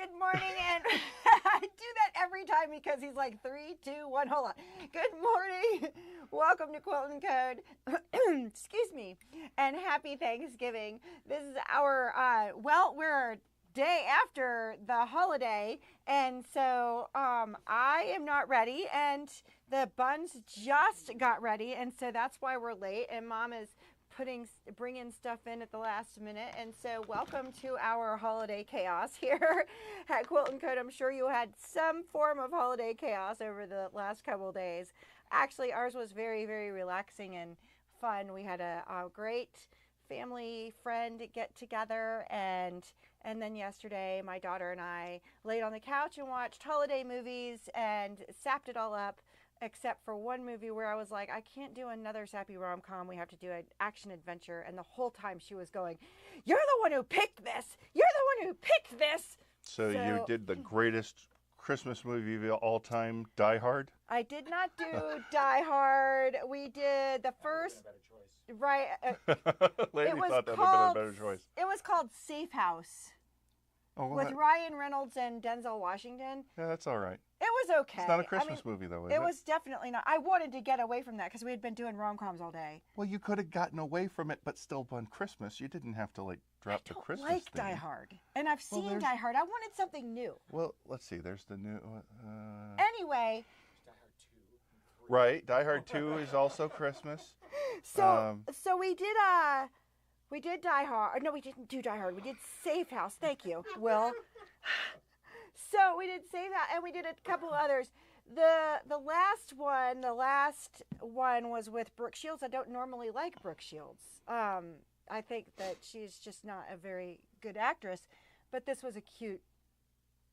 Good morning, and I do that every time because he's like 3, 2, 1. Hold on. Good morning. Welcome to QuiltNCode. Excuse me, and happy Thanksgiving. This is our we're a day after the holiday, and so I am not ready, and the buns just got ready, and so that's why we're late. And Mom is bringing stuff in at the last minute, and so welcome to our holiday chaos here at QuiltNCode. I'm sure you had some form of holiday chaos over the last couple of days. Actually, ours was very, very relaxing and fun. We had a great family friend get together, and then yesterday my daughter and I laid on the couch and watched holiday movies and sapped it all up, except for one movie where I was like, I can't do another sappy rom-com. We have to do an action adventure. And the whole time she was going, you're the one who picked this. You're the one who picked this. So you did the greatest Christmas movie of all time, Die Hard? I did not do Die Hard. We did the first. Right. Lady thought that would have been a better choice. It was called Safe House. Oh, well, with Ryan Reynolds and Denzel Washington. Yeah, that's all right. It was okay. It's not a Christmas movie, though, is it? It was definitely not. I wanted to get away from that because we had been doing rom-coms all day. Well, you could have gotten away from it, but still done Christmas. You didn't have to, drop the Christmas I don't like thing. Die Hard. And I've seen Die Hard. I wanted something new. Well, let's see. There's the new... Anyway... Right. Die Hard 2 is also Christmas. So we did... We did Die Hard. No, we didn't do Die Hard. We did Safe House. Thank you, Will. So we did Safe House, and we did a couple others. The last one was with Brooke Shields. I don't normally like Brooke Shields. I think that she's just not a very good actress. But this was a cute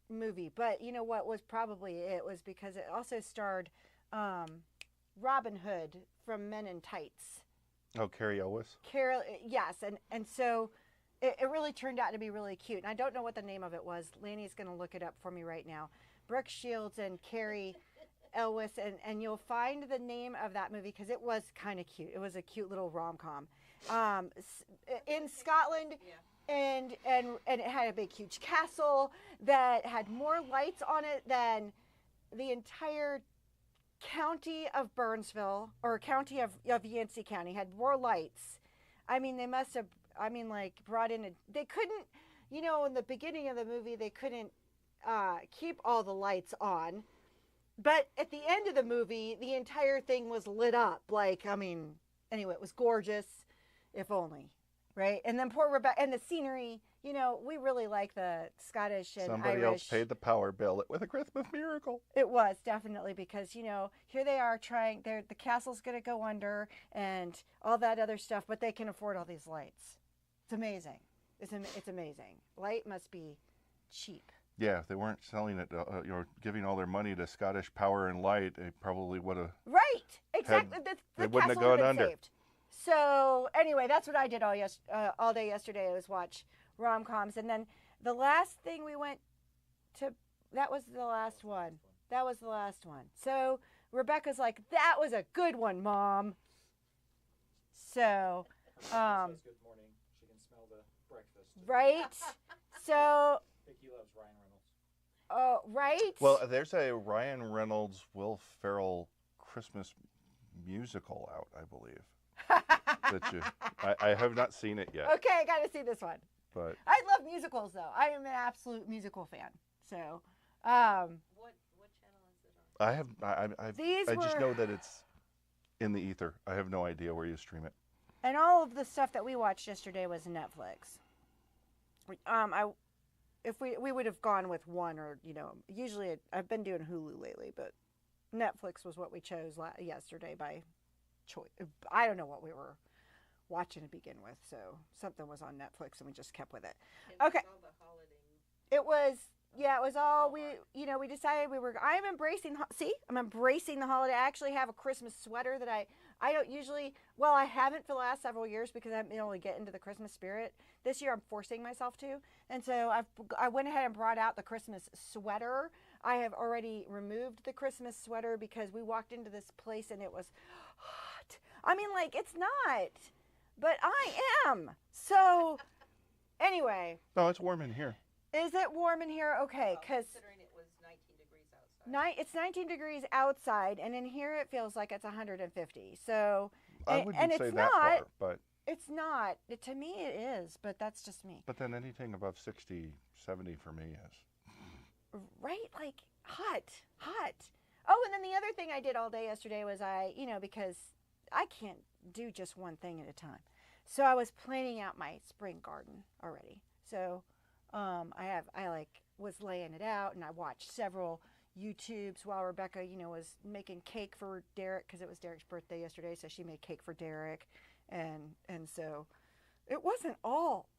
movie. But you know what was probably it was because it also starred Robin Hood from Men in Tights. Oh, Carrie Elwes? Yes, and so it really turned out to be really cute. And I don't know what the name of it was. Laney's going to look it up for me right now. Brooke Shields and Carrie Elwes, and you'll find the name of that movie because it was kind of cute. It was a cute little rom-com in Scotland, and it had a big, huge castle that had more lights on it than the entire county of Burnsville, or county of Yancey County, had more lights. I mean, they must have, brought in they couldn't, in the beginning of the movie, they couldn't keep all the lights on. But at the end of the movie, the entire thing was lit up. Anyway, it was gorgeous, if only. Right? And then poor Rebecca, and the scenery, we really like the Scottish and Somebody Irish. else paid the power bill with a Christmas miracle. It was, definitely, because, here they are trying, the castle's going to go under and all that other stuff, but they can afford all these lights. It's amazing. It's amazing. Light must be cheap. Yeah, if they weren't selling it, giving all their money to Scottish Power and Light, they probably would have. Right, exactly. They wouldn't have gone under. Saved. So anyway, that's what I did all day yesterday. Was watch rom-coms, and then the last thing we went to, that was the last one. That was the last one. So Rebecca's like, "That was a good one, Mom." So, says good morning. She can smell the breakfast. Right. So. Vicky loves Ryan Reynolds. Oh, right. Well, there's a Ryan Reynolds, Will Ferrell Christmas musical out, I believe. I have not seen it yet. Okay, I got to see this one. But I love musicals, though. I am an absolute musical fan. So, what channel is it on? I just know that it's in the ether. I have no idea where you stream it. And all of the stuff that we watched yesterday was Netflix. If we would have gone with one, or usually I've been doing Hulu lately, but Netflix was what we chose yesterday by choice. I don't know what we were watching to begin with, so something was on Netflix and we just kept with it. Okay. It was all we decided I'm embracing the holiday. I actually have a Christmas sweater that I don't usually, I haven't for the last several years because I haven't been able to get into the Christmas spirit. This year I'm forcing myself to. And so I went ahead and brought out the Christmas sweater. I have already removed the Christmas sweater because we walked into this place and it was hot. It's not, but I am. So anyway. No, it's warm in here. Is it warm in here? Okay, because considering it was 19 degrees outside. it's 19 degrees outside, and in here it feels like it's 150. So, I wouldn't and say it's that not. far, but It's not. To me, it is, but that's just me. but then anything above 60, 70 for me is. Right? Like hot. Oh, and then the other thing I did all day yesterday was because I can't do just one thing at a time. So I was planning out my spring garden already. So I was laying it out, and I watched several YouTubes while Rebecca, was making cake for Derek because it was Derek's birthday yesterday. So she made cake for Derek, and so it wasn't all,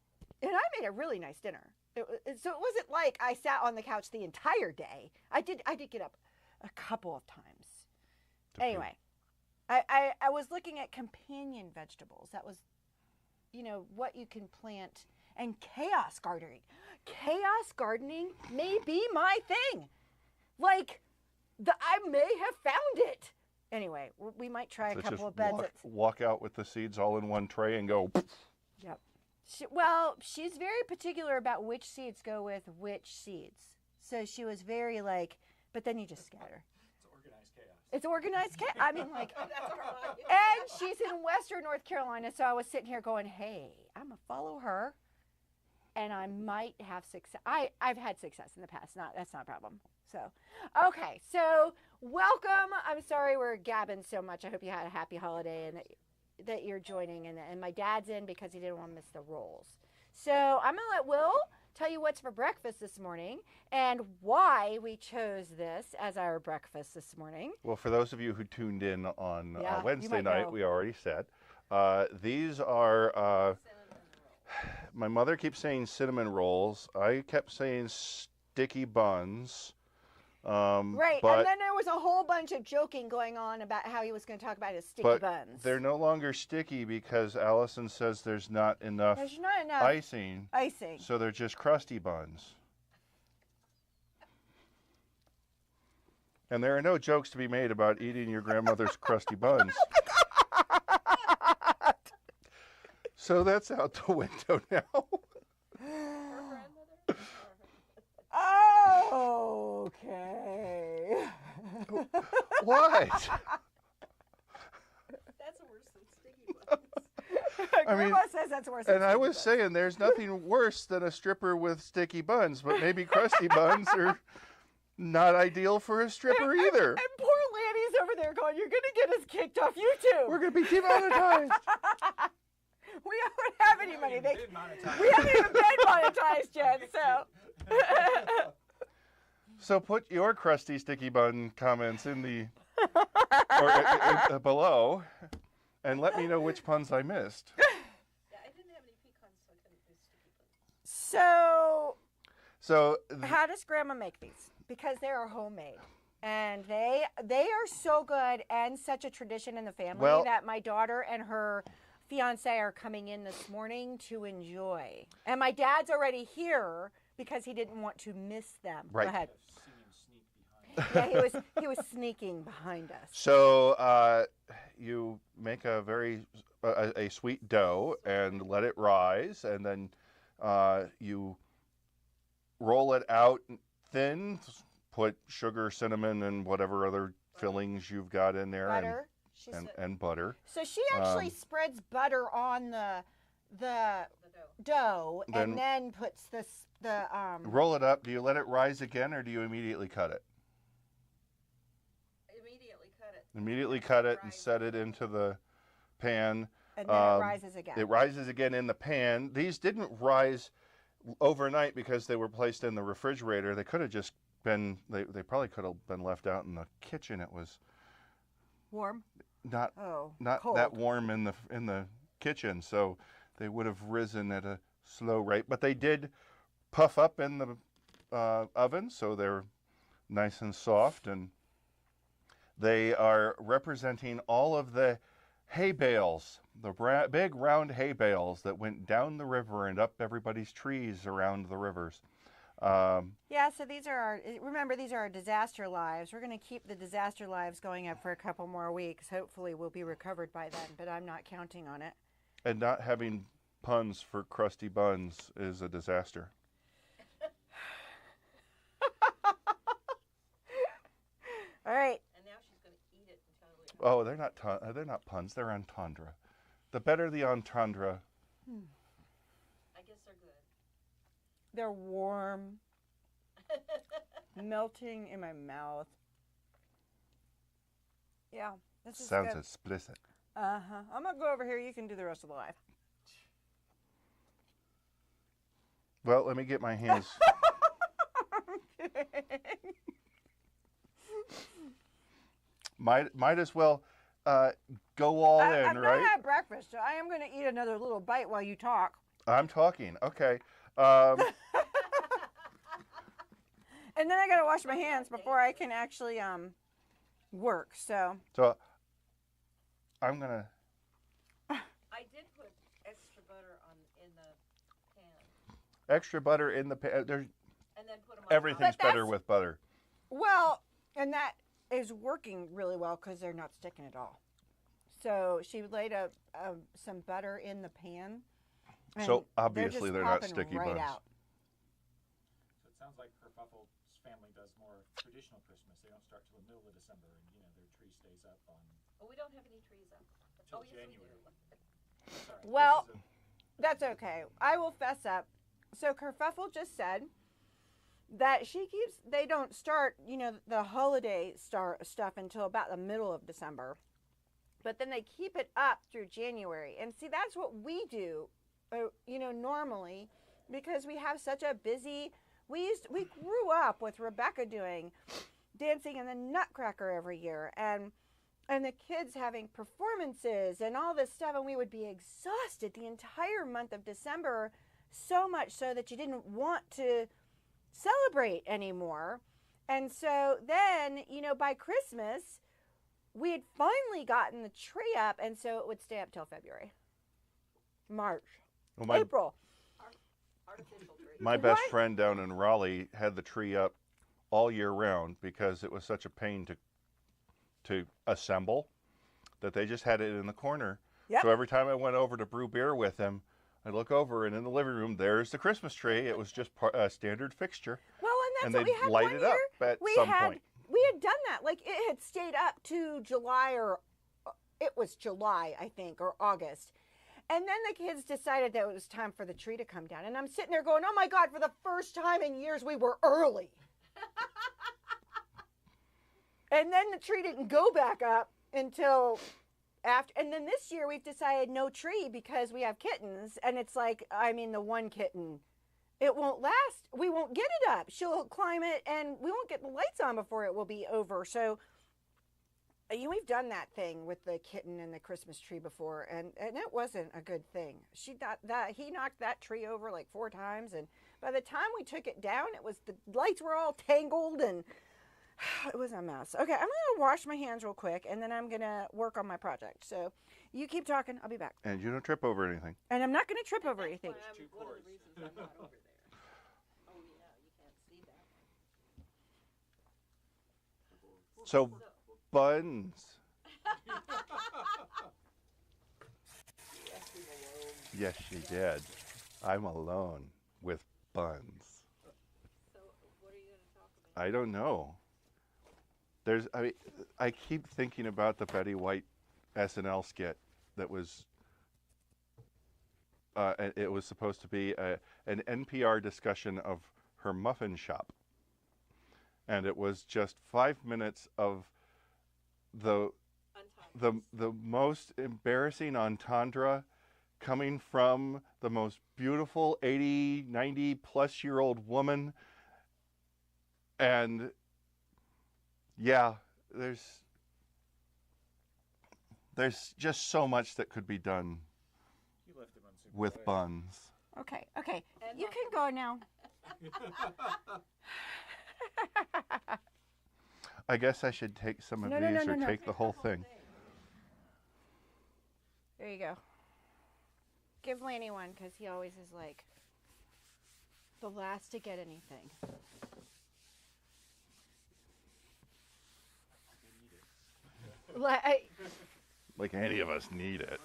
and I made a really nice dinner. So it wasn't like I sat on the couch the entire day. I did get up a couple of times. Anyway, I was looking at companion vegetables. That was, what you can plant, and chaos gardening. Chaos gardening may be my thing. Like, I may have found it. Anyway, we might try a So couple just of beds. walk out with the seeds all in one tray and go. Yep. She's very particular about which seeds go with which seeds. So she was very but then you just scatter. It's organized chaos. I mean, and she's in Western North Carolina, so I was sitting here going, hey, I'm going to follow her, and I might have success. I've had success in the past. That's not a problem. So, okay. So, welcome. I'm sorry we're gabbing so much. I hope you had a happy holiday and that you're joining. And my dad's in because he didn't want to miss the rolls. So, I'm going to let Will tell you what's for breakfast this morning and why we chose this as our breakfast this morning. Well, for those of you who tuned in on Yeah, Wednesday night, we already said these are. My mother keeps saying cinnamon rolls. I kept saying sticky buns. Right, and then there was a whole bunch of joking going on about how he was going to talk about his sticky buns. They're no longer sticky because Allyson says there's not enough icing. So they're just crusty buns. And there are no jokes to be made about eating your grandmother's crusty buns. So that's out the window now. Okay. What? That's worse than sticky buns. Grandma says that's worse than and I was saying there's nothing worse than a stripper with sticky buns, but maybe crusty buns are not ideal for a stripper either. And poor Lanny's over there going, you're going to get us kicked off YouTube. We're going to be demonetized. We don't have any money. We haven't even been monetized yet, so. So put your crusty sticky bun comments in the below, and let me know which puns I missed. Yeah, I didn't have any pecans, so I couldn't do sticky buns. So how does Grandma make these? Because they are homemade. And they are so good and such a tradition in the family that my daughter and her fiance are coming in this morning to enjoy. And my dad's already here because he didn't want to miss them. Right. Go ahead. Yeah, he was sneaking behind us. So you make a very sweet dough and let it rise, and then you roll it out thin. Put sugar, cinnamon, and whatever other fillings you've got in there. Butter. And butter. So she actually spreads butter on the dough and then puts the roll it up. Do you let it rise again, or do you immediately cut it? Immediately cut it and set it into the pan. And then it rises again. It rises again in the pan. These didn't rise overnight because they were placed in the refrigerator. They could have just been, they probably could have been left out in the kitchen. It was warm. Not cold. That warm in the kitchen, so they would have risen at a slow rate. But they did puff up in the oven, so they're nice and soft, and they are representing all of the hay bales, the big round hay bales that went down the river and up everybody's trees around the rivers. Yeah, so these are these are our disaster lives. We're going to keep the disaster lives going up for a couple more weeks. Hopefully we'll be recovered by then, but I'm not counting on it. And not having puns for crusty buns is a disaster. All right. And now she's going to eat it and tell you. Oh, they're not puns. They're entendre. The better the entendre. I guess they're good. They're warm, melting in my mouth. Yeah, this is Sounds good. explicit. Uh-huh. I'm going to go over here. You can do the rest of the live. Well, let me get my hands. Might as well go all in, I've right? not had breakfast, so I am going to eat another little bite while you talk. I'm talking. Okay. And then I got to wash my hands before I can actually work. So I'm gonna. I did put extra butter in the pan. Extra butter in the pan. There's And then put them on everything's But better that's- with butter. well, and that is working really well because they're not sticking at all. So she laid some butter in the pan. and So obviously they're they're not just sticky popping right buns. out. So it sounds like Kerfuffle's family does more traditional Christmas. They don't start till the middle of December, and their tree stays up on Oh, we don't have any trees up. till Oh, yes, we January. do. Sorry, Well- this is That's okay. I will fess up. So Kerfuffle just said that they don't start, the holiday stuff until about the middle of December. But then they keep it up through January. And see, that's what we do, normally, because we have such a busy, we grew up with Rebecca doing Dancing in the Nutcracker every year and the kids having performances and all this stuff, and we would be exhausted the entire month of December, so much so that you didn't want to celebrate anymore. And so then, by Christmas, we had finally gotten the tree up, and so it would stay up till February, March, Well, April. Artificial tree. my best What? friend down in Raleigh had the tree up all year round because it was such a pain to assemble that they just had it in the corner. Yep. So every time I went over to brew beer with him, I'd look over and in the living room, there's the Christmas tree. It was just a standard fixture. Well, and And that's what we they'd had light one it year. up at we some had point. we had done that. Like it had stayed up to July, or it was July, I think, or August. And then the kids decided that it was time for the tree to come down. And I'm sitting there going, oh my God, for the first time in years, we were early. And then the tree didn't go back up until after. And then this year we've decided no tree because we have kittens. And it's like, the one kitten, it won't last. We won't get it up. She'll climb it and we won't get the lights on before it will be over. So we've done that thing with the kitten and the Christmas tree before, and it wasn't a good thing. He knocked that tree over like 4 times, and by the time we took it down, the lights were all tangled, and it was a mess. Okay, I'm gonna wash my hands real quick, and then I'm gonna work on my project. So you keep talking. I'll be back. And you don't trip over anything. And I'm not gonna trip over anything. One of the reasons I'm not over there. Oh, yeah, you can't see that. So buns. Yes, she did. I'm alone with buns. So what are you going to talk about? I don't know. I keep thinking about the Betty White SNL skit that was. It was supposed to be an NPR discussion of her muffin shop, and it was just 5 minutes of the most embarrassing entendre coming from the most beautiful 80, 90 plus year old woman. And yeah, there's just so much that could be done You left him on super with quiet. buns. Okay, you And can go now. I guess I should take some of No, these no, or no. take the whole thing. There you go. Give Lanny one, because he always is like the last to get anything. Like any of us need it.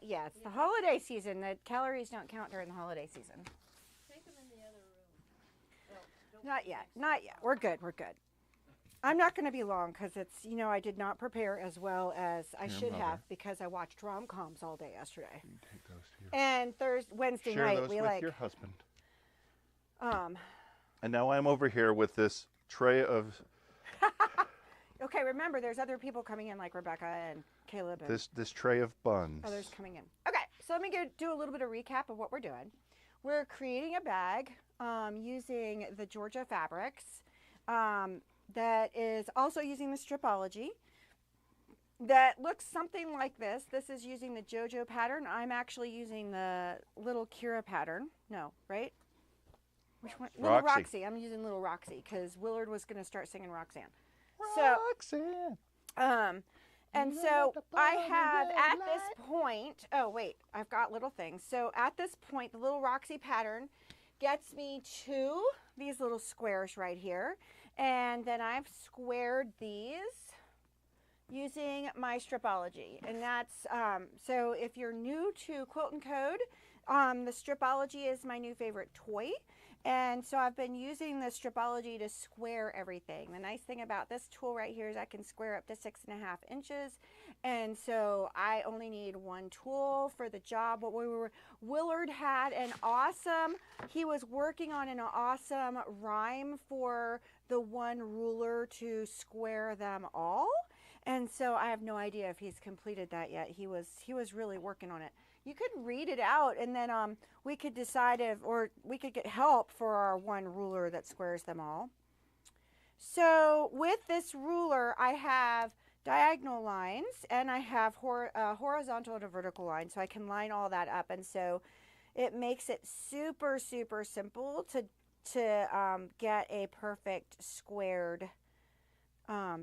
Yeah, it's the holiday season. The calories don't count during the holiday season. Take them in the other room. No, don't Not yet. Not yet. We're good. I'm not going to be long because it's, you know, I did not prepare as well as I Your should mother. have because I watched rom-coms all day yesterday. You take those to your And Wednesday Share night those we with like your husband. um And now I'm over here with this tray of okay, remember there's other people coming in like Rebecca and Caleb and this tray of buns. others coming in. Okay, so let me do a little bit of recap of what we're doing. We're creating a bag using the Georgia fabrics that is also using the Stripology that looks something like this. This is using the JoJo pattern. I'm actually using the Little Kira pattern. No, right? Which one? Little Roxy. I'm using Little Roxy because Willard was going to start singing Roxanne. Roxanne. And so I have at this point, oh wait, I've got little things. So at this point, the Little Roxy pattern gets me to these little squares right here. And then I've squared these using my Stripology. And that's, so if you're new to QuiltNCode, the Stripology is my new favorite toy. And so I've been using the Stripology to square everything. The nice thing about this tool right here is I can square up to 6.5 inches. And so I only need one tool for the job. Willard had an awesome, he was working on an awesome rhyme for the one ruler to square them all. And so I have no idea if he's completed that yet. He was really working on it. You could read it out and then we could decide or we could get help for our one ruler that squares them all. So with this ruler, I have diagonal lines and I have horizontal and a vertical line. So I can line all that up. And so it makes it super, super simple to get a perfect squared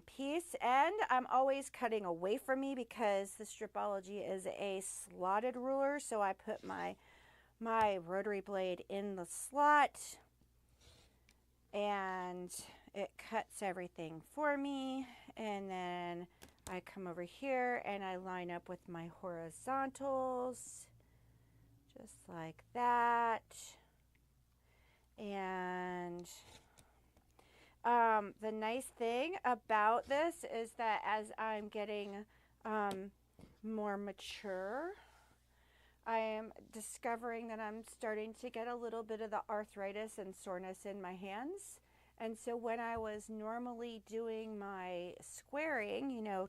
piece. And I'm always cutting away from me because the Stripology is a slotted ruler, so I put my rotary blade in the slot and it cuts everything for me. And then I come over here and I line up with my horizontals just like that. And the nice thing about this is that as I'm getting more mature, I am discovering that I'm starting to get a little bit of the arthritis and soreness in my hands. And so when I was normally doing my squaring, you know,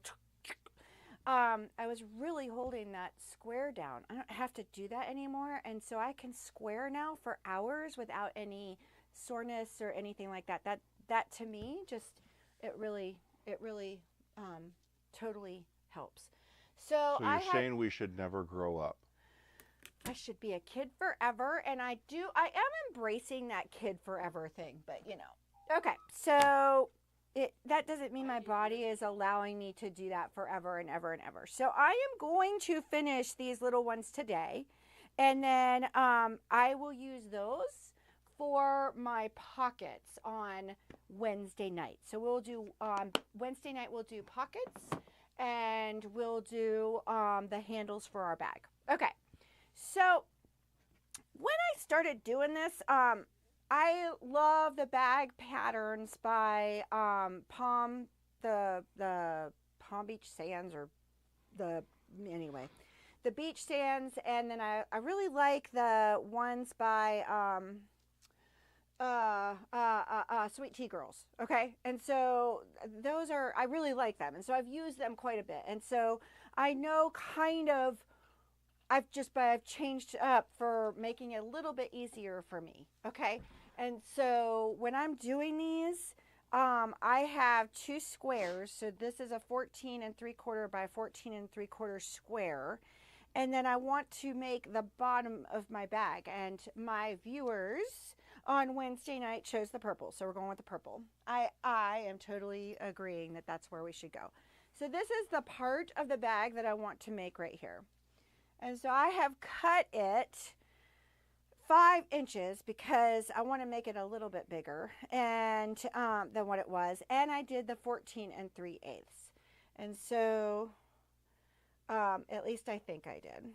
I was really holding that square down. I don't have to do that anymore. And so I can square now for hours without any soreness or anything like that. That to me, just, it really totally helps. So you're saying we should never grow up? I should be a kid forever, and I am embracing that kid forever thing, but you know. Okay, so that doesn't mean my body is allowing me to do that forever and ever and ever. So I am going to finish these little ones today, and then I will use those for my pockets on Wednesday night. So we'll do, Wednesday night we'll do pockets, and we'll do the handles for our bag. Okay, so when I started doing this, I love the bag patterns by Palm Beach Sands, or the Beach Sands, and then I really like the ones by Sweet Tea Girls. Okay, and so those are, I really like them, and so I've used them quite a bit, and so I know kind of I've changed up for making it a little bit easier for me. Okay, and so when I'm doing these, I have two squares. So this is a 14 3/4 by 14 3/4 square. And then I want to make the bottom of my bag. And my viewers on Wednesday night chose the purple. So we're going with the purple. I am totally agreeing that that's where we should go. So this is the part of the bag that I want to make right here. And so I have cut it 5 inches because I want to make it a little bit bigger and than what it was. And I did the 14 3/8. And so at least I think I did.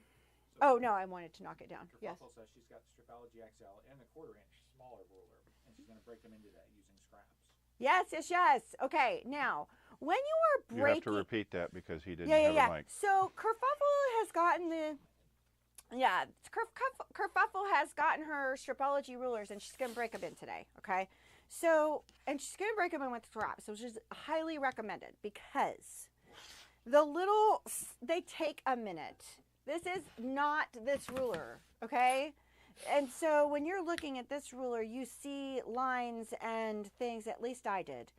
Oh no, I wanted to knock it down. Yes. Kerfuffle says she's got the Stripology XL and the 1/4 inch smaller ruler, and she's going to break them into that using scraps. Yes, yes, yes. Okay, now, when you are You have to breaking... repeat that because he didn't Yeah, yeah, have yeah. a mic. So Kerfuffle has gotten the... Yeah, Kerfuffle has gotten her Stripology rulers, and she's going to break them in today, okay? So, and she's going to break them in with straps, which is highly recommended because they take a minute. This is not this ruler, okay? And so when you're looking at this ruler, you see lines and things, at least I did,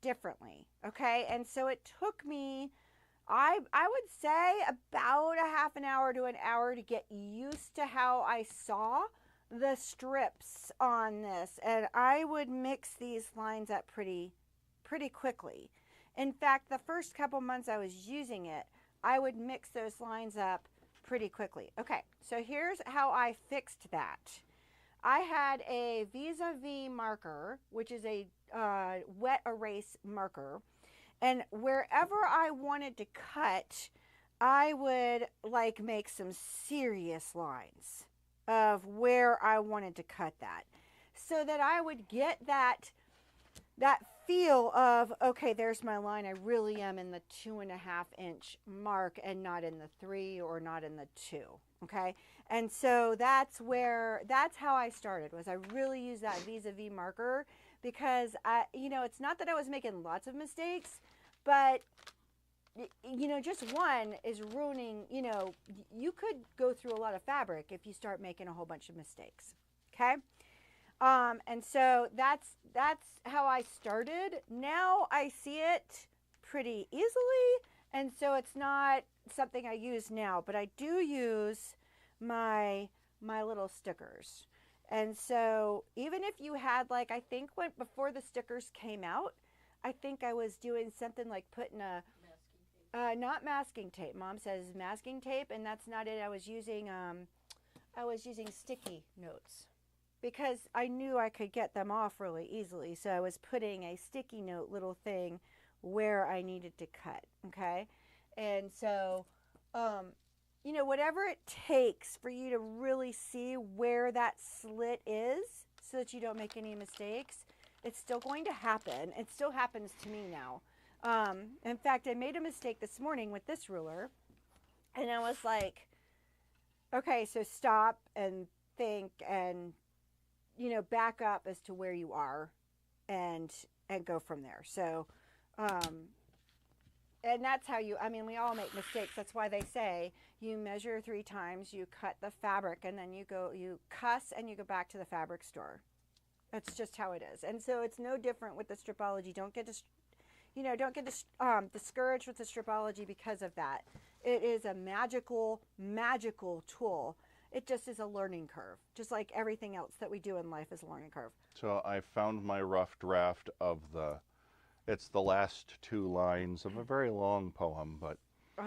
differently, okay? And so it took me... I would say about a half an hour to an hour to get used to how I saw the strips on this. And I would mix these lines up pretty quickly. In fact, the first couple months I was using it, I would mix those lines up pretty quickly. Okay, so here's how I fixed that. I had a vis-a-vis marker, which is a wet erase marker. And wherever I wanted to cut, I would like make some serious lines of where I wanted to cut that, so that I would get that feel of, okay, there's my line. I really am in the 2.5 inch mark and not in the 3 or not in the 2. Okay. And so that's how I started, was I really used that vis-a-vis marker because it's not that I was making lots of mistakes, but just one is ruining, you could go through a lot of fabric if you start making a whole bunch of mistakes. Okay. And so that's how I started. Now I see it pretty easily. And so it's not something I use now, but I do use my little stickers. And so even if you had, like, I think before the stickers came out, I think I was doing something like putting not masking tape. Mom says masking tape, and that's not it. I was using sticky notes because I knew I could get them off really easily. So I was putting a sticky note little thing where I needed to cut. Okay. And so, whatever it takes for you to really see where that slit is so that you don't make any mistakes, it's still going to happen. It still happens to me now. In fact, I made a mistake this morning with this ruler, and I was like, okay, so stop and think and, back up as to where you are and go from there. So, and that's how we all make mistakes. That's why they say you measure 3 times, you cut the fabric, and then you cuss and you go back to the fabric store. That's just how it is. And so it's no different with the Stripology. Don't get discouraged with the Stripology because of that. It is a magical tool. It just is a learning curve, just like everything else that we do in life is a learning curve. So I found my rough draft of it's the last 2 lines of a very long poem, but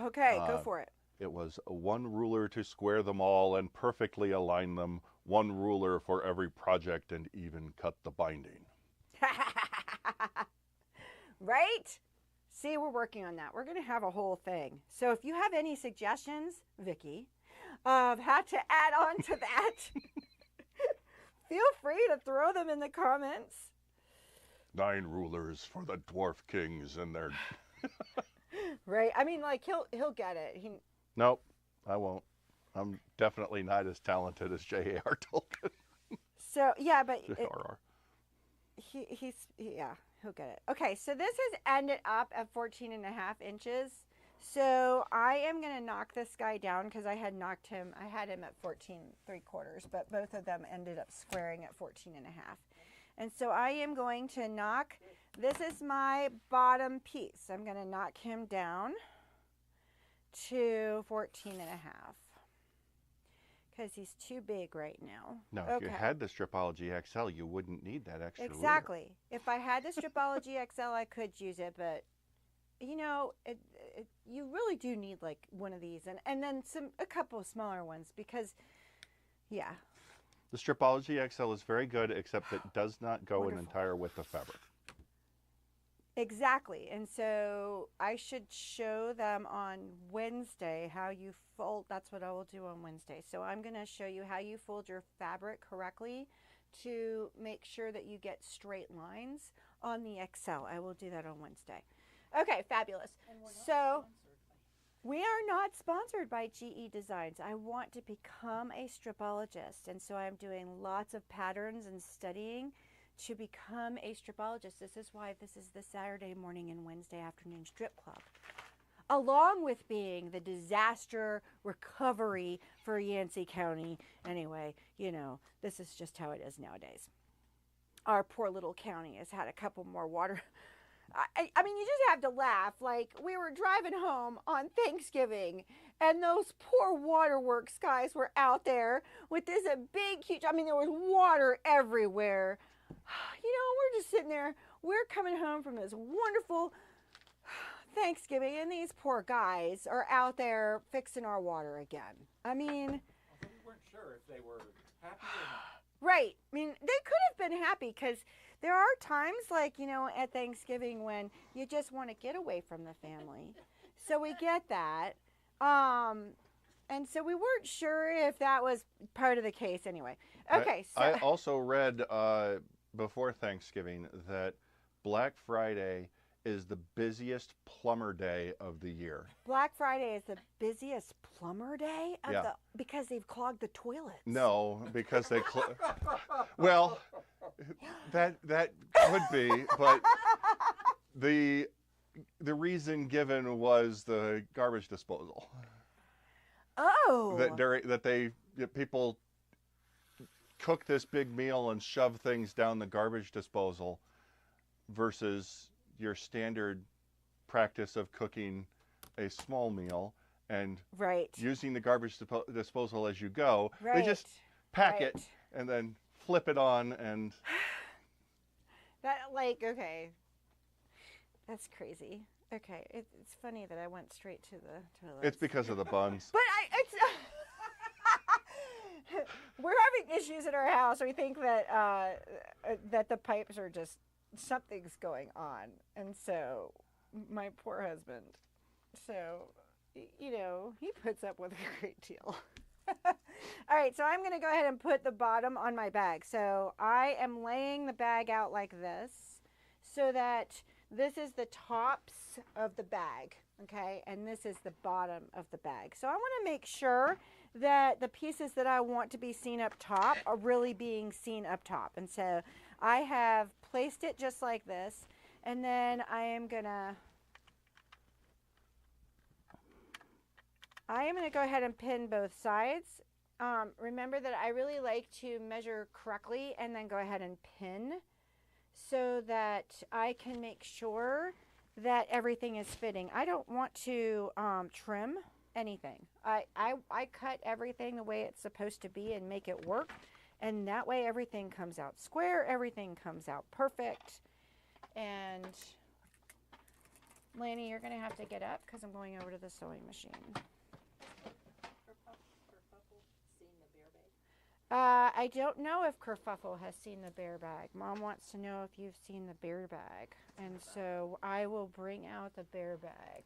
okay, go for it. It was 1 ruler to square them all and perfectly align them, 1 ruler for every project and even cut the binding. Right? See, we're working on that. We're going to have a whole thing. So if you have any suggestions, Vicki, of how to add on to that, feel free to throw them in the comments. 9 rulers for the dwarf kings and their... Right? He'll get it. Nope, I won't. I'm definitely not as talented as J.A.R. Tolkien. So, yeah, but... J.R.R. He'll get it. Okay, so this has ended up at 14.5 inches. So I am going to knock this guy down because I had him at 14.75, but both of them ended up squaring at 14.5. And so I am going to knock, this is my bottom piece. I'm going to knock him down to 14.5 because he's too big right now. No, if you had the Stripology XL, you wouldn't need that extra Exactly. ruler. If I had the Stripology XL, I could use it, but you really do need like one of these and then a couple of smaller ones because, yeah. The Stripology XL is very good, except it does not go Wonderful. an entire width of fabric. Exactly. And so I should show them on Wednesday how you fold. That's what I will do on Wednesday. So I'm going to show you how you fold your fabric correctly to make sure that you get straight lines on the Excel. I will do that on Wednesday. Okay, fabulous. And we're not So sponsored by- we are not sponsored by GE Designs. I want to become a stripologist, and so I'm doing lots of patterns and studying to become a stripologist. This is why this is the Saturday morning and Wednesday afternoon strip club, along with being the disaster recovery for Yancey County. Anyway, you know, this is just how it is nowadays. Our poor little county has had a couple more water. I mean, you just have to laugh. Like, we were driving home on Thanksgiving, and those poor waterworks guys were out there with this big, huge, I mean, there was water everywhere. You know, we're just sitting there. We're coming home from this wonderful Thanksgiving, and these poor guys are out there fixing our water again. I mean, So we weren't sure if they were happy or not. right. I mean, they could have been happy because there are times like, you know, at Thanksgiving when you just want to get away from the family. So we get that. And so we weren't sure if that was part of the case anyway. Okay. I also read before Thanksgiving that Black Friday is the busiest plumber day of the year. Black Friday is the busiest plumber day of Yeah. because they've clogged the toilets. No, because they well, that could be, but the reason given was the garbage disposal. Oh. That people cook this big meal and shove things down the garbage disposal versus your standard practice of cooking a small meal and Right. using the garbage disposal as you go. Right. They just pack it Right. and then flip it on, and That, like, okay. That's crazy. Okay. It's funny that I went straight to the toilet. it's because of the buns. But it's we're having issues in our house. We think that that the pipes are just something's going on, and so my poor husband. So, you know, he puts up with a great deal. All right, so I'm going to go ahead and put the bottom on my bag. So I am laying the bag out like this so that this is the tops of the bag, okay? And this is the bottom of the bag. So I want to make sure that the pieces that I want to be seen up top are really being seen up top. And so I have placed it just like this, and then I am going to go ahead and pin both sides. Remember that I really like to measure correctly and then go ahead and pin so that I can make sure that everything is fitting. I don't want to trim anything. I cut everything the way it's supposed to be and make it work. And that way everything comes out square, everything comes out perfect. And Lanny, you're going to have to get up because I'm going over to the sewing machine. I don't know if Kerfuffle has seen the bear bag. Mom wants to know if you've seen the bear bag. And so I will bring out the bear bag.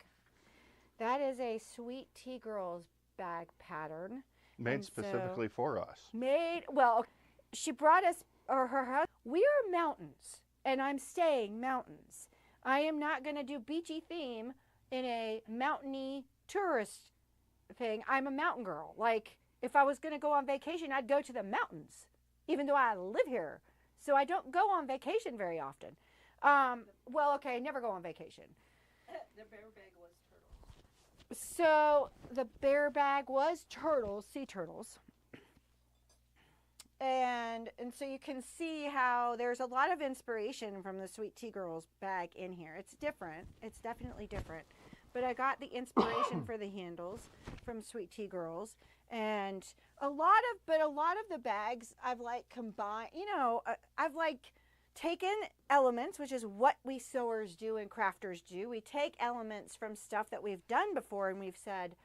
That is a Sweet Tea Girls bag pattern. Made specifically for us. Well, she brought us, or her husband. We are mountains, and I'm staying mountains. I am not going to do beachy theme in a mountainy tourist thing. I'm a mountain girl. Like, if I was going to go on vacation, I'd go to the mountains, even though I live here. So I don't go on vacation very often. Well, okay, I never go on vacation. The bear bag was turtles. So the bear bag was turtles, sea turtles. And so you can see how there's a lot of inspiration from the Sweet Tea Girls bag in here. It's different. It's definitely different. But I got the inspiration for the handles from Sweet Tea Girls. And a lot of the bags I've like combined, you know, I've like taken elements, which is what we sewers do and crafters do. We take elements from stuff that we've done before and we've said,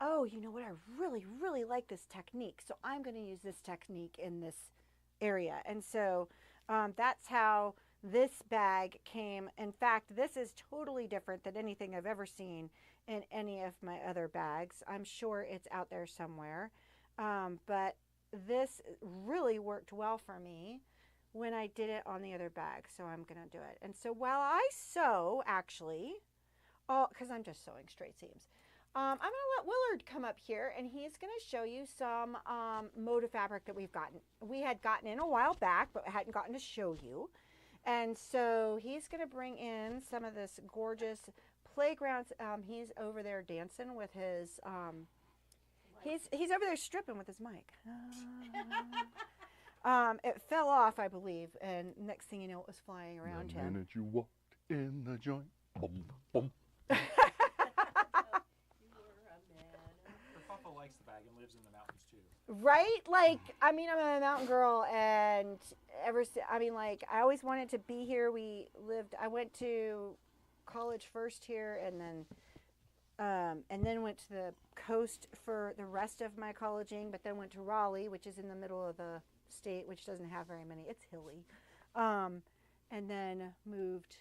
oh, you know what, I really, really like this technique. So I'm going to use this technique in this area. And so that's how this bag came. In fact, this is totally different than anything I've ever seen in any of my other bags. I'm sure it's out there somewhere. But this really worked well for me. when I did it on the other bag. So I'm going to do it. And so while I sew, actually, because I'm just sewing straight seams, I'm going to let Willard come up here, and he's going to show you some motif fabric that we had gotten in a while back, but hadn't gotten to show you. And so he's going to bring in some of this gorgeous playground. He's over there dancing with his, he's over there stripping with his mic. It fell off, I believe, and next thing you know, it was flying around him. The minute you walked in the joint, boom, boom. Kerfuffle likes the bag and lives in the mountains too. Right? Like, I mean, I'm a mountain girl, and I always wanted to be here. I went to college first here, and then went to the coast for the rest of my colleging, but then went to Raleigh, which is in the middle of the state, which doesn't have very many. It's hilly. And then moved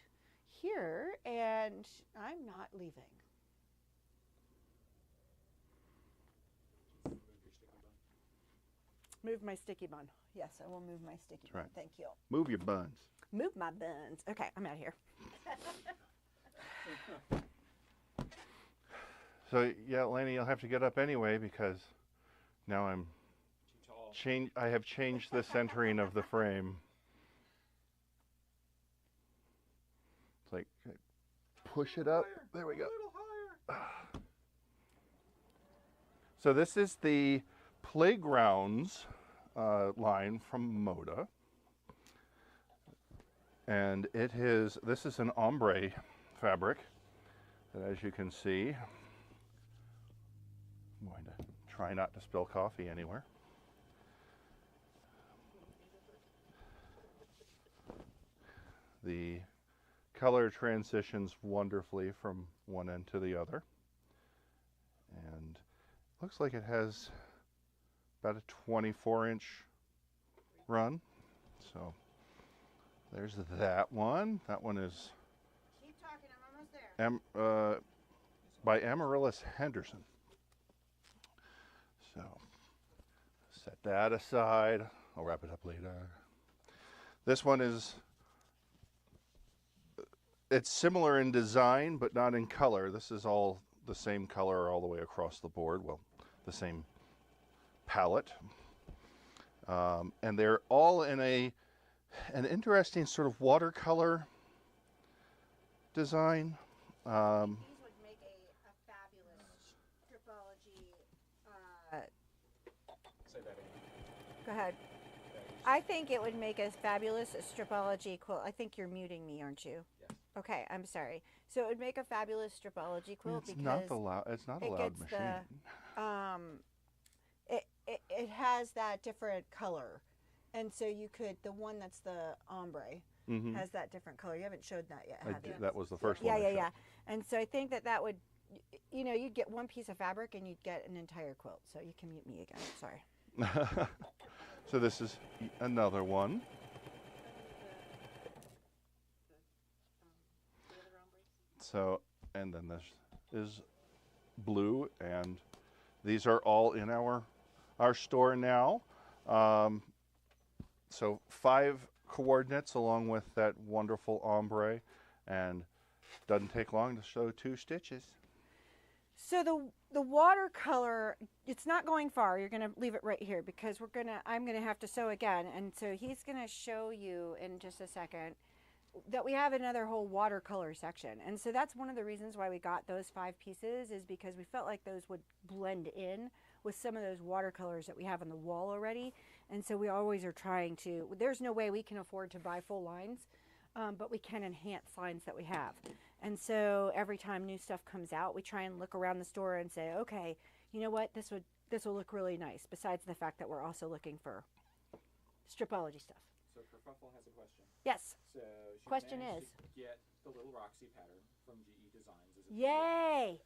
here, and I'm not leaving. Move my sticky bun. Yes, I will move my sticky bun. Right. Thank you. Move your buns. Move my buns. Okay, I'm out of here. So yeah, Laney, you'll have to get up anyway because now I'm Too tall. I have changed the centering of the frame. It's like push it up. There we go. A little higher. So this is the Playgrounds line from Moda, and this is an ombre fabric that, as you can see, I'm going to try not to spill coffee anywhere. The color transitions wonderfully from one end to the other, and looks like it has about a 24-inch run. So there's that one. That one is Keep talking, I'm almost there. by Amaryllis Henderson. So set that aside. I'll wrap it up later. This one it's similar in design, but not in color. This is all the same color all the way across the board. Well, the same palette. And they're all in an interesting sort of watercolor design. These would make a fabulous Stripology. Say that again. Go ahead. I think it would make a fabulous Stripology quilt. I think you're muting me, aren't you? Yes. Okay, I'm sorry. So it would make a fabulous Stripology quilt It's because not a it loud gets machine. it has that different color, and so you could the one that's the ombre Mhm. has that different color. You haven't showed that yet, have you? That was the first Yeah, one. yeah, yeah. And so I think that would, you'd get one piece of fabric and you'd get an entire quilt. So you can mute me again. Sorry. Yeah. So this is another one. So, and then this is blue, and these are all in our store now. So 5 coordinates along with that wonderful ombre, and doesn't take long to sew 2 stitches. So the watercolor, it's not going far. You're going to leave it right here because I'm going to have to sew again. And so he's going to show you in just a second that we have another whole watercolor section. And so that's one of the reasons why we got those 5 pieces, is because we felt like those would blend in with some of those watercolors that we have on the wall already. And so we always are trying to, there's no way we can afford to buy full lines, but we can enhance lines that we have. And so every time new stuff comes out, we try and look around the store and say, okay, you know what, this will look really nice, besides the fact that we're also looking for Stripology stuff. So Kerfuffle has a question. Yes. So she Question managed is? to get the Lil Roxy pattern from GE Designs. As a Yay!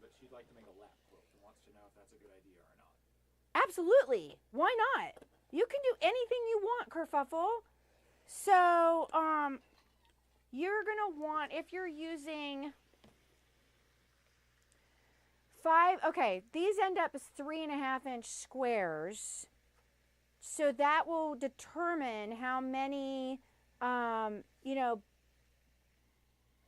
but she'd like to make a lap quilt and wants to know if that's a good idea or not. Absolutely. Why not? You can do anything you want, Kerfuffle. So, you're going to want, if you're using 5, okay, these end up as 3.5-inch squares. So that will determine how many, you know,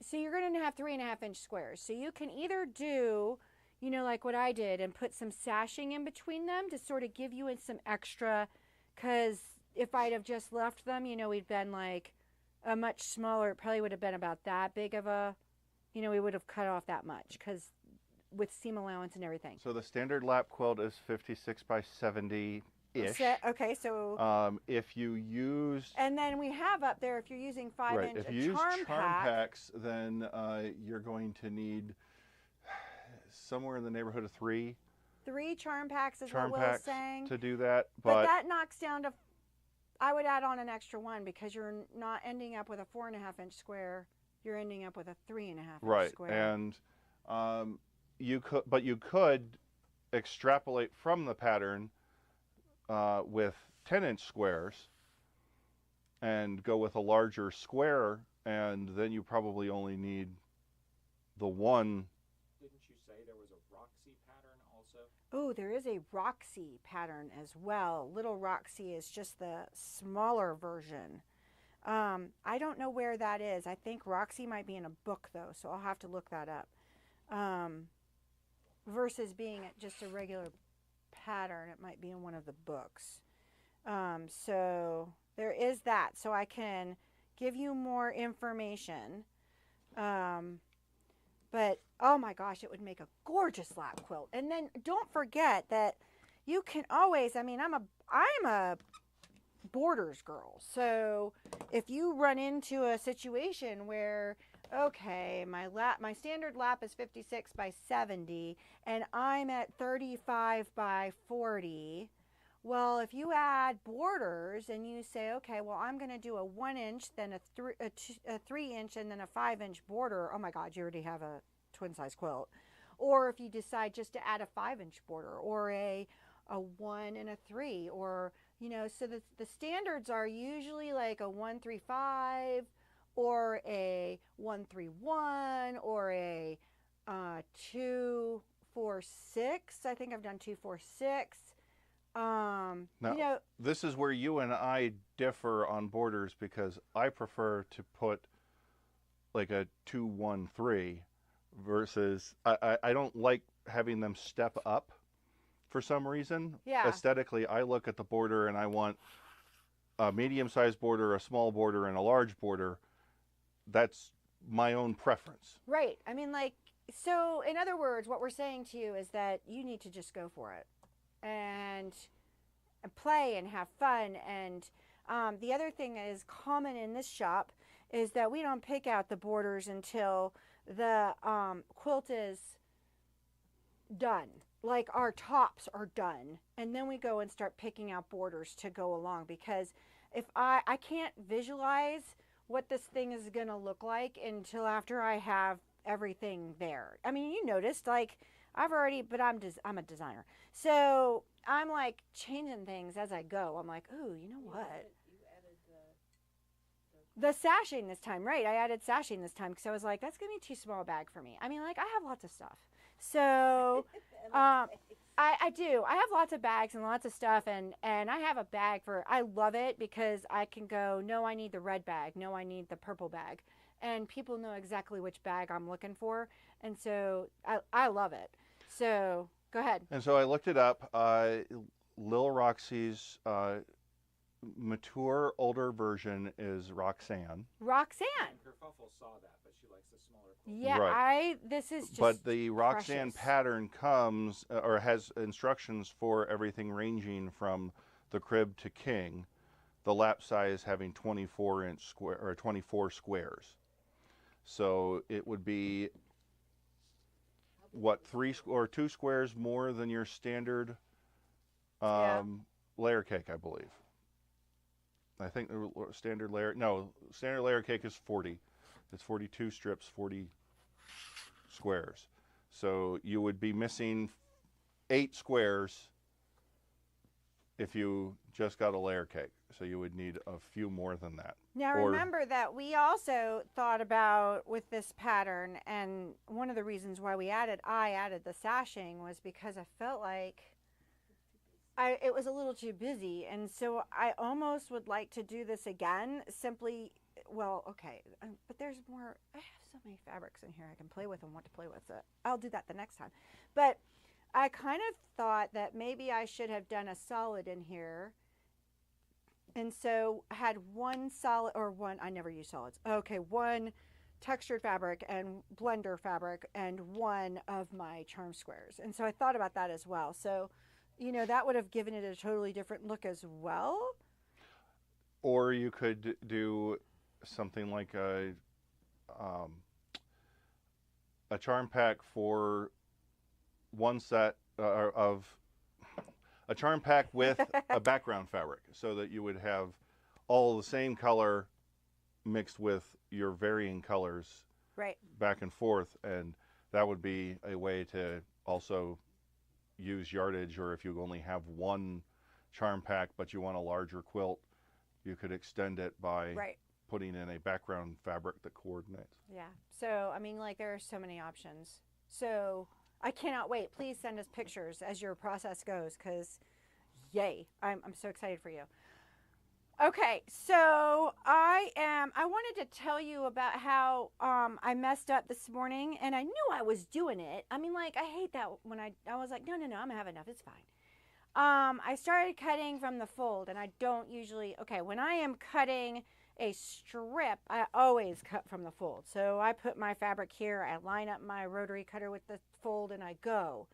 so you're going to have 3.5 inch squares. So you can either do, you know, like what I did and put some sashing in between them to sort of give you some extra, because if I'd have just left them, you know, we'd been like a much smaller, it probably would have been about that big of a, you know, we would have cut off that much because with seam allowance and everything. So the standard lap quilt is 56 by 70-ish. Okay, so if you use... And then we have up there, if you're using 5-inch if you use charm pack, packs, then you're going to need somewhere in the neighborhood of 3 charm packs is charm what Will's packs saying. to do that. But that knocks down to, I would add on an extra one because you're not ending up with a 4.5 inch square. You're ending up with a 3.5 inch square. And you could extrapolate from the pattern with 10-inch squares and go with a larger square, and then you probably only need the one. Didn't you say there was a Roxy pattern also? Oh, there is a Roxy pattern as well. Little Roxy is just the smaller version. I don't know where that is. I think Roxy might be in a book though, so I'll have to look that up. Versus being just a regular pattern, it might be in one of the books. So there is that. So I can give you more information. But oh my gosh, it would make a gorgeous lap quilt. And then don't forget that you can always, I mean, I'm a borders girl. So if you run into a situation where, okay, my standard lap is 56 by 70 and I'm at 35 by 40. Well, if you add borders and you say, okay, well, I'm going to do a 1 inch, then a 3 inch, and then a 5 inch border. Oh my God, you already have a twin size quilt. Or if you decide just to add a 5 inch border or a 1 and a 3, or, you know, so the standards are usually like a 135 or a 131 or a 246. I think I've done 246. Now, you know, this is where you and I differ on borders, because I prefer to put like a 213 versus I don't like having them step up for some reason. Yeah. Aesthetically, I look at the border and I want a medium-sized border, a small border, and a large border. That's my own preference. Right. I mean, like, so in other words, what we're saying to you is that you need to just go for it and play and have fun. And the other thing that is common in this shop is that we don't pick out the borders until the quilt is done. Like our tops are done, and then we go and start picking out borders to go along, because if I can't visualize what this thing is going to look like until after I have everything there. I mean, you noticed, like, I've already, but I'm a designer, so I'm like changing things as I go. I'm like, ooh, you know what? You added The sashing this time, right? I added sashing this time because I was like, that's gonna be too small a bag for me. I mean, like, I have lots of stuff, so I do. I have lots of bags and lots of stuff, and I have a bag for. I love it because I can go, no, I need the red bag. No, I need the purple bag, and people know exactly which bag I'm looking for, and so I love it. So go ahead. And so I looked it up. Lil Roxy's mature, older version is Roxanne. Roxanne. Kerfuffle saw that, but she likes the smaller quilt. Yeah, Right. This is just. But the Roxanne precious. pattern comes or has instructions for everything ranging from the crib to king. The lap size having 24-inch square or 24 squares. So it would be what, 3 or 2 squares more than your standard layer cake, I believe. I think the standard layer cake is 40. It's 42 strips, 40 squares. So you would be missing 8 squares if you just got a layer cake. So you would need a few more than that. Now remember that we also thought about with this pattern, and one of the reasons why I added the sashing was because I felt like it was a little too busy, and so I almost would like to do this again. Simply, well, okay, but there's more. I have so many fabrics in here I can play with and want to play with. So I'll do that the next time. But I kind of thought that maybe I should have done a solid in here. And so I had one solid, or one, I never use solids. Okay, one textured fabric and blender fabric and one of my charm squares. And so I thought about that as well. So, you know, that would have given it a totally different look as well. Or you could do something like a charm pack for one set of a charm pack with a background fabric, so that you would have all the same color mixed with your varying colors, right, back and forth, and that would be a way to also use yardage. Or if you only have one charm pack but you want a larger quilt, you could extend it by putting in a background fabric that coordinates. Yeah. So, I mean, like, there are so many options. So I cannot wait. Please send us pictures as your process goes, because yay, I'm so excited for you. Okay, so I wanted to tell you about how I messed up this morning, and I knew I was doing it. I mean, like, I hate that when I was like, no, I'm gonna have enough, it's fine. I started cutting from the fold, and I don't usually, okay, when I am cutting a strip, I always cut from the fold. So I put my fabric here, I line up my rotary cutter with the fold, and I go.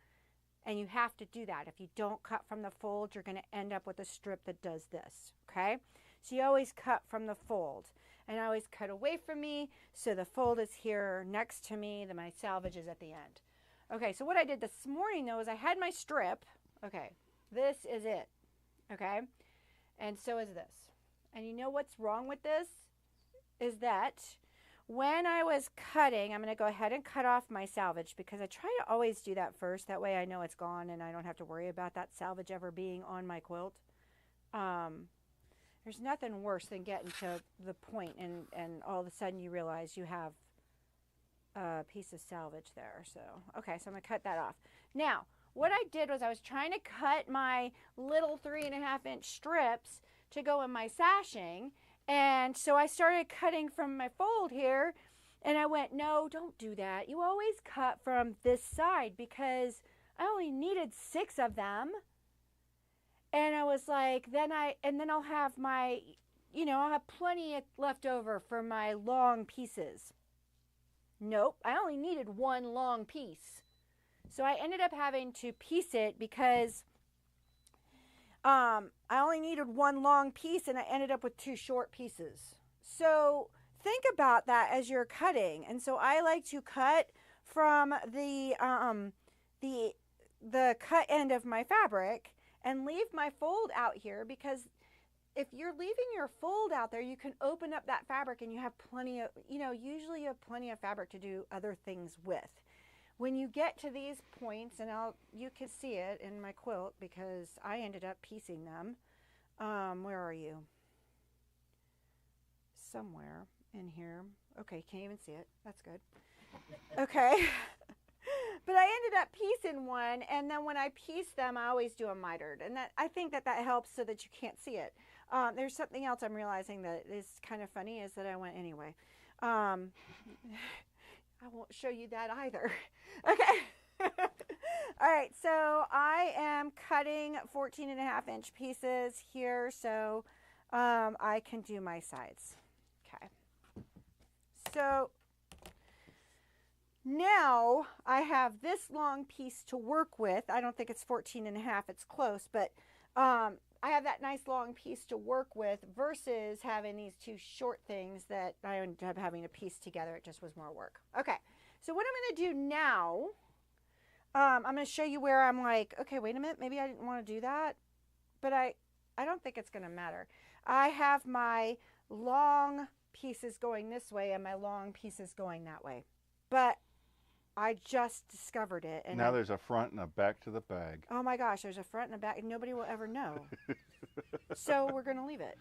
And you have to do that. If you don't cut from the fold, you're going to end up with a strip that does this, okay? So you always cut from the fold. And I always cut away from me, so the fold is here next to me, then my salvage is at the end. Okay, so what I did this morning, though, is I had my strip. Okay, this is it, okay? And so is this. And you know what's wrong with this? Is that when I was cutting, I'm going to go ahead and cut off my salvage, because I try to always do that first. That way I know it's gone and I don't have to worry about that salvage ever being on my quilt. There's nothing worse than getting to the point and all of a sudden you realize you have a piece of salvage there. So, okay, so I'm going to cut that off. Now, what I did was I was trying to cut my little 3.5-inch strips to go in my sashing. And so I started cutting from my fold here, and I went, no, don't do that. You always cut from this side, because I only needed 6 of them. And I was like, then I'll have my, you know, I'll have plenty left over for my long pieces. Nope, I only needed 1 long piece. So I ended up having to piece it, because I only needed 1 long piece, and I ended up with 2 short pieces. So think about that as you're cutting. And so I like to cut from the cut end of my fabric and leave my fold out here, because if you're leaving your fold out there, you can open up that fabric and you have plenty of, you know, usually you have plenty of fabric to do other things with. When you get to these points, and you can see it in my quilt because I ended up piecing them. Where are you? Somewhere in here. Okay, can't even see it. That's good. Okay. But I ended up piecing one, and then when I piece them, I always do a mitered. And I think that helps so that you can't see it. There's something else I'm realizing that is kind of funny, is that I went anyway. I won't show you that either. Okay. All right, so I am cutting 14.5-inch pieces here, so I can do my sides. Okay. So now I have this long piece to work with. I don't think it's 14.5, it's close, but I have that nice long piece to work with versus having these 2 short things that I ended up having to piece together. It just was more work. Okay, so what I'm going to do now, I'm going to show you where I'm like, okay, wait a minute, maybe I didn't want to do that, but I don't think it's going to matter. I have my long pieces going this way and my long pieces going that way, but I just discovered it. And now there's a front and a back to the bag. Oh my gosh, there's a front and a back, and nobody will ever know. So we're going to leave it.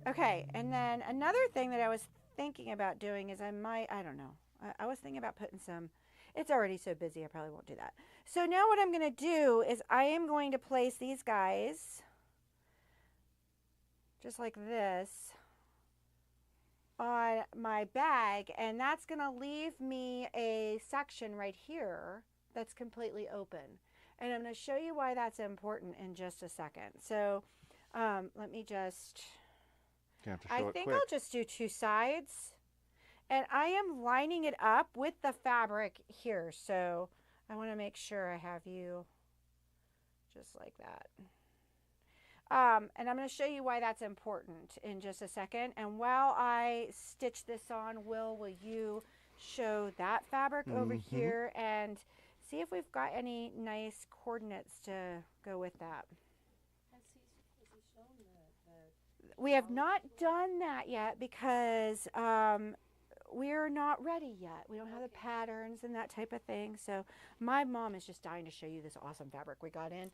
Okay, and then another thing that I was thinking about doing is I don't know. I was thinking about putting some, It's already so busy, I probably won't do that. So now what I'm going to do is I am going to place these guys just like this on my bag, and that's going to leave me a section right here that's completely open. And I'm going to show you why that's important in just a second. So let me just, I think I'll just do 2 sides. And I am lining it up with the fabric here. So I want to make sure I have you just like that. And I'm going to show you why that's important in just a second. And while I stitch this on, will you show that fabric over here and see if we've got any nice coordinates to go with that? Has he shown the We have not done that yet because we're not ready yet. We don't have the patterns and that type of thing. So my mom is just dying to show you this awesome fabric we got in.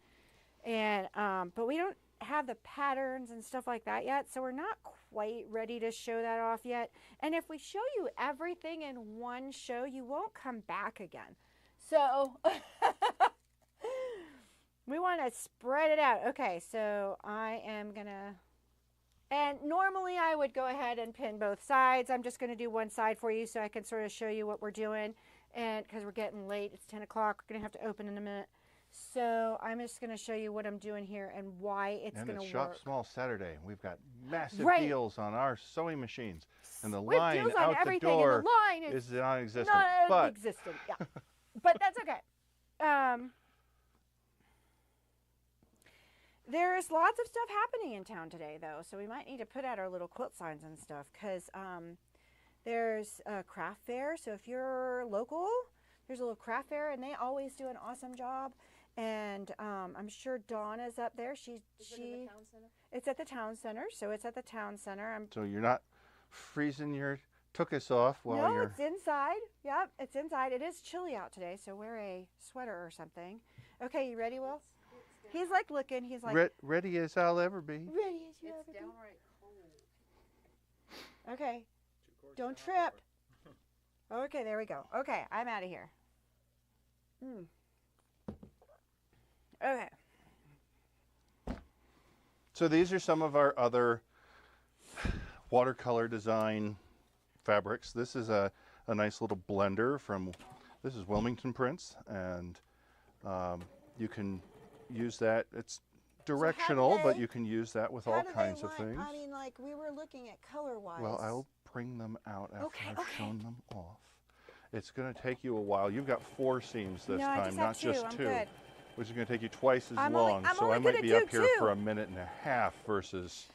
And but we don't have the patterns and stuff like that yet, so we're not quite ready to show that off yet. And if we show you everything in one show, you won't come back again. So we want to spread it out. Okay, so I am gonna, and normally I would go ahead and pin both sides. I'm just gonna do one side for you so I can sort of show you what we're doing. And because we're getting late, it's 10 o'clock, we're gonna have to open in a minute. So I'm just going to show you what I'm doing here and why it's going to work. And it's Shop Small Saturday. We've got massive deals on our sewing machines. And the We have line deals on out the everything, door and the line is non-existent. Non-existent, yeah. But that's okay. There's lots of stuff happening in town today, though. So we might need to put out our little quilt signs and stuff because there's a craft fair. So if you're local, there's a little craft fair, and they always do an awesome job. And I'm sure Donna's up there. Is it in the town center? It's at the town center, so it's at the town center. So you're not freezing your tuchus off while you're... No, it's inside. Yep, it's inside. It is chilly out today, so wear a sweater or something. Okay, you ready, Will? He's like looking. He's like... ready as I'll ever be. Ready as you ever be. It's downright cold. Okay, don't trip. Okay, there we go. Okay, I'm out of here. Okay. So these are some of our other watercolor design fabrics. This is a nice little blender from, this is Wilmington Prints, and you can use that. It's directional, but you can use that with all kinds of things. I mean, like, we were looking at color-wise. Well, I'll bring them out after I've shown them off. It's going to take you a while. You've got 4 seams this time, not just 2. Which is going to take you twice as long. So I might be up here for a minute and a half versus...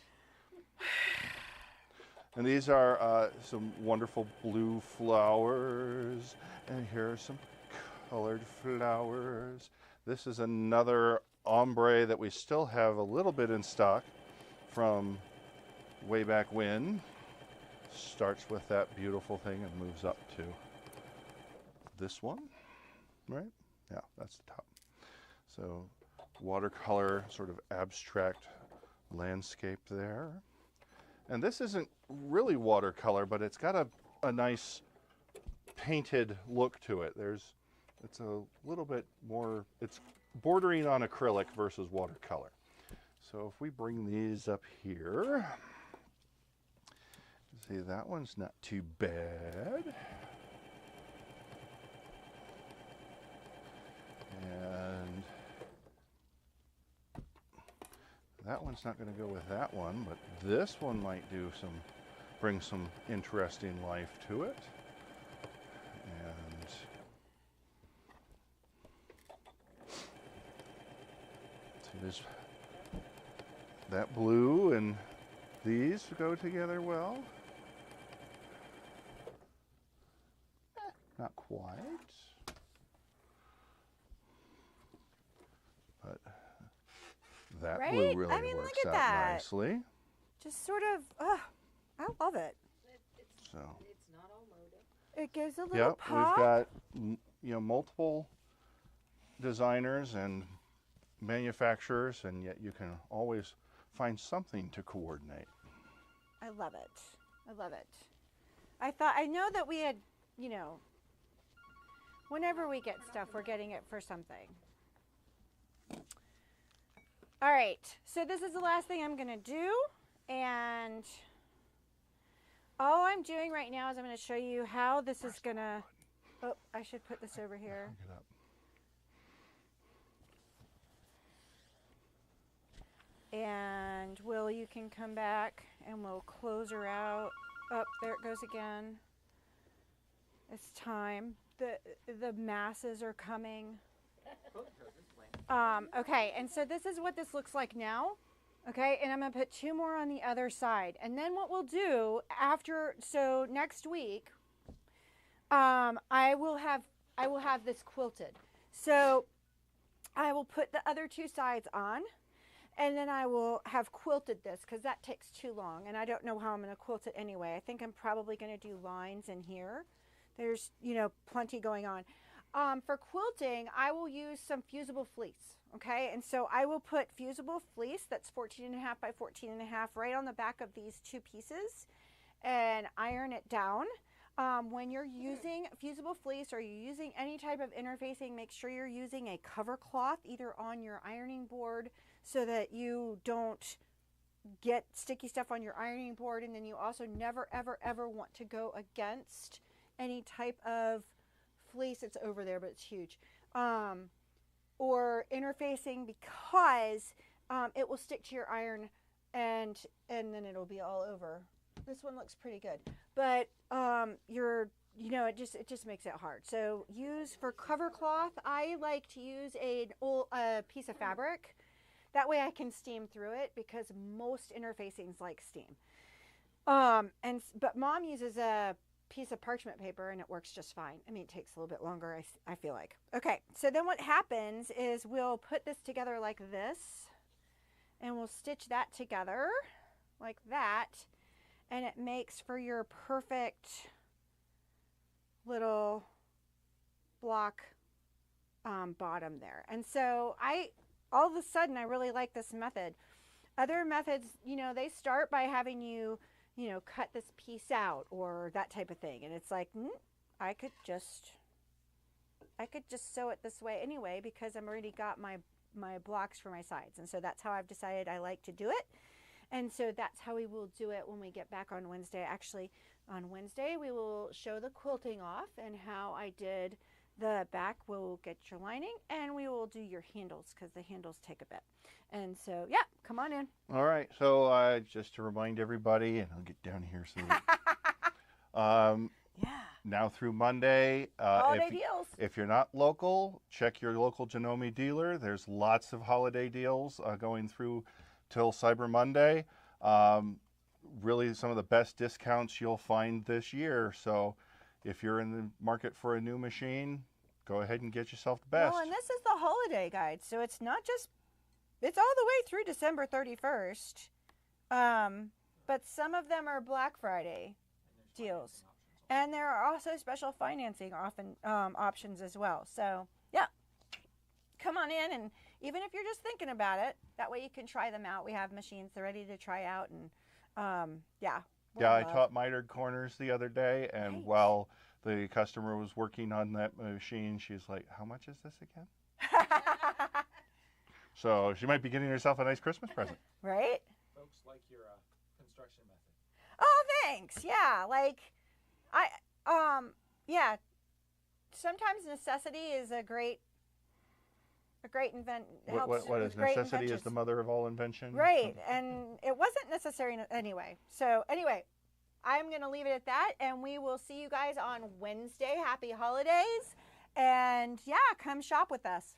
And these are some wonderful blue flowers. And here are some colored flowers. This is another ombre that we still have a little bit in stock from way back when. Starts with that beautiful thing and moves up to this one, right? Yeah, that's the top. So watercolor, sort of abstract landscape there. And this isn't really watercolor, but it's got a nice painted look to it. It's a little bit more, it's bordering on acrylic versus watercolor. So if we bring these up here, see, that one's not too bad. And that one's not going to go with that one, but this one might bring some interesting life to it. And see, there's that blue and these go together well. Not quite. But that blue really works out nicely. Just sort of, I love it. It's not all motive. It gives a little pop. We've got multiple designers and manufacturers, and yet you can always find something to coordinate. I love it. I love it. I know that we had, Whenever we get stuff, we're getting it for something. All right, so this is the last thing I'm gonna do, and all I'm doing right now is I'm gonna show you how this is gonna, oh, I should put this over here. Get up. And Will, you can come back and we'll close her out. Oh, there it goes again. It's time. The masses are coming. Okay, and so this is what this looks like now. Okay, and I'm gonna put 2 more on the other side. And then what we'll do after, so next week, I will have this quilted. So I will put the other 2 sides on, and then I will have quilted this because that takes too long, and I don't know how I'm going to quilt it anyway. I think I'm probably going to do lines in here. There's, you know, plenty going on. For quilting, I will use some fusible fleece, okay? And so I will put fusible fleece that's 14.5 by 14.5 right on the back of these 2 pieces and iron it down. When you're using fusible fleece or you're using any type of interfacing, make sure you're using a cover cloth either on your ironing board so that you don't get sticky stuff on your ironing board, and then you also never ever ever want to go against any type of fleece that's over there, but it's huge, or interfacing, because it will stick to your iron and then it'll be all over. This one looks pretty good, but you know, it just makes it hard. So use for cover cloth, I like to use a piece of fabric. That way I can steam through it because most interfacings like steam. But Mom uses a piece of parchment paper and it works just fine. I mean, it takes a little bit longer, I feel like. Okay, so then what happens is we'll put this together like this, and we'll stitch that together like that, and it makes for your perfect little block bottom there. And so all of a sudden I really like this method. Other methods, you know, they start by having you know, cut this piece out or that type of thing, and it's like, I could just sew it this way anyway because I've already got my blocks for my sides. And so that's how I've decided I like to do it. And so that's how we will do it when we get back on Wednesday. Actually, on Wednesday we will show the quilting off and how I did the back. We'll get your lining and we will do your handles because the handles take a bit. And so, yeah, come on in. All right. So just to remind everybody, and I'll get down here so that, Yeah. now through Monday, Holiday deals. if you're not local, check your local Janome dealer. There's lots of holiday deals going through till Cyber Monday. Really some of the best discounts you'll find this year. So if you're in the market for a new machine, go ahead and get yourself the best. Well, and this is the holiday guide, so it's not just, it's all the way through December 31st. But some of them are Black Friday deals. And there are also special financing options as well. So, yeah, come on in, and even if you're just thinking about it, that way you can try them out. We have machines they're ready to try out, and yeah. Yeah, I taught mitered corners the other day, and Nice. while the customer was working on that machine, she's like, how much is this again? So she might be getting herself a nice Christmas present. Right? Folks like your construction method. Oh, thanks. Yeah, like yeah. Sometimes necessity is a great What is necessity is the mother of all invention? Right, and it wasn't necessary anyway. So anyway, I'm going to leave it at that, and we will see you guys on Wednesday. Happy holidays, and yeah, come shop with us.